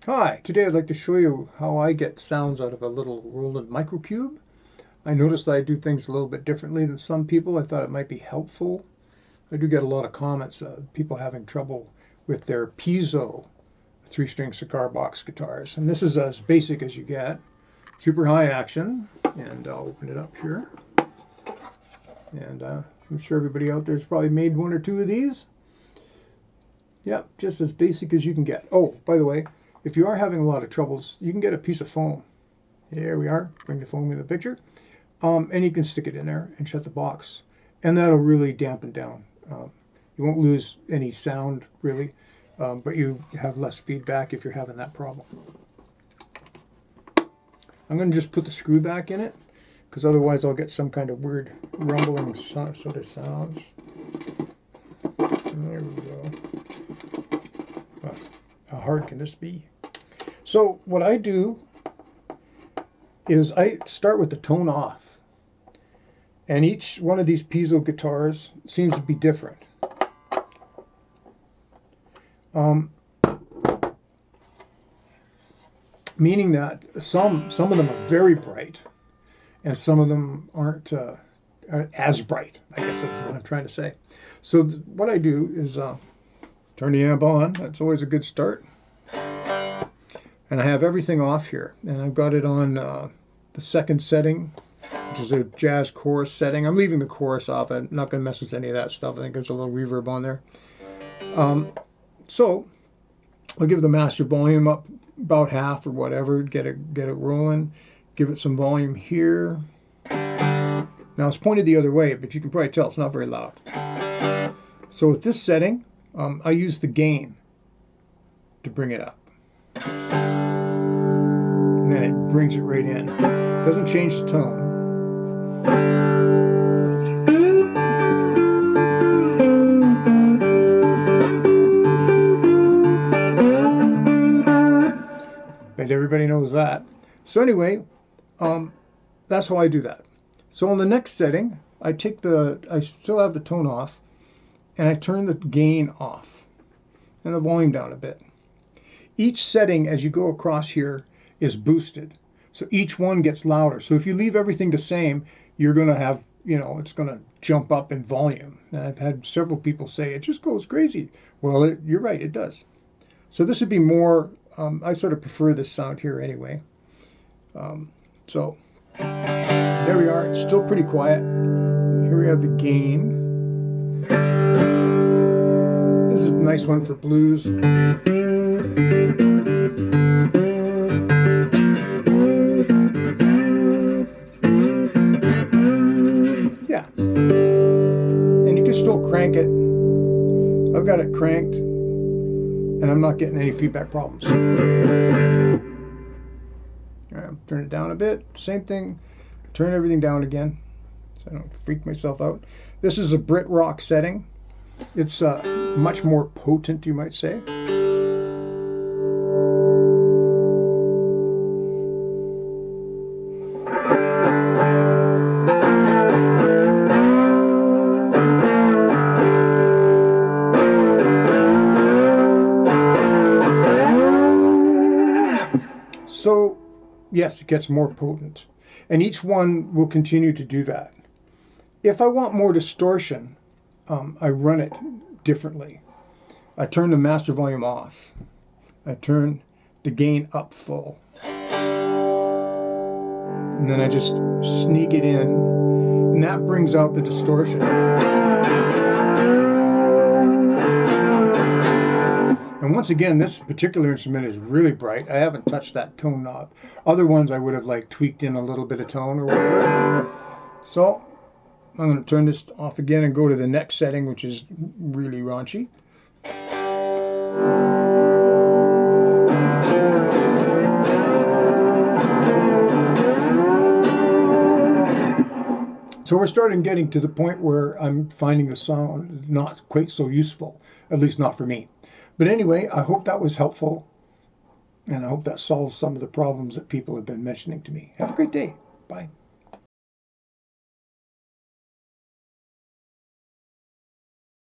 Hi, today I'd like to show you how I get sounds out of a little Roland microcube. I noticed that I do things a little bit differently than some people. I thought it might be helpful. I do get a lot of comments, people having trouble with their Piezo 3-string cigar box guitars. And this is as basic as you get. Super high action. And I'll open it up here. And I'm sure everybody out there's probably made one or two of these. Yep, just as basic as you can get. Oh, by the way, if you are having a lot of troubles, you can get a piece of foam. Here we are, bring the foam in the picture. And you can stick it in there and shut the box. And that'll really dampen down. You won't lose any sound, really, but you have less feedback if you're having that problem. I'm going to just put the screw back in it, because otherwise I'll get some kind of weird rumbling sort of sounds. There we go. How hard can this be? So what I do is I start with the tone off. And each one of these Piezo guitars seems to be different. Meaning that some of them are very bright and some of them aren't as bright, I guess that's what I'm trying to say. So what I do is turn the amp on. That's always a good start. And I have everything off here. And I've got it on the second setting, which is a jazz chorus setting. I'm leaving the chorus off. I'm not going to mess with any of that stuff. I think there's a little reverb on there. So I'll give the master volume up about half or whatever, get it rolling. Give it some volume here. Now it's pointed the other way, but you can probably tell it's not very loud. So with this setting, I use the gain to bring it up. And then it brings it right in. Doesn't change the tone. Bet everybody knows that. So anyway, that's how I do that. So on the next setting, I still have the tone off, and I turn the gain off and the volume down a bit. Each setting as you go across here is boosted. So each one gets louder. So if you leave everything the same, you're going to have, it's going to jump up in volume. And I've had several people say, it just goes crazy. Well, you're right, it does. So this would be more, I sort of prefer this sound here anyway. So there we are. It's still pretty quiet. Here we have the gain. This is a nice one for blues. Yeah. And you can still crank it. I've got it cranked and I'm not getting any feedback problems. Turn it down a bit. Same thing. Turn everything down again so I don't freak myself out. This is a Brit rock setting. It's much more potent, you might say. So, yes, it gets more potent. And each one will continue to do that. If I want more distortion, I run it differently. I turn the master volume off. I turn the gain up full. And then I just sneak it in. And that brings out the distortion. And once again, this particular instrument is really bright. I haven't touched that tone knob. Other ones I would have tweaked in a little bit of tone or whatever. So I'm going to turn this off again and go to the next setting, which is really raunchy. So we're starting getting to the point where I'm finding the sound not quite so useful, at least not for me. But anyway, I hope that was helpful, and I hope that solves some of the problems that people have been mentioning to me. Have a great day. Bye.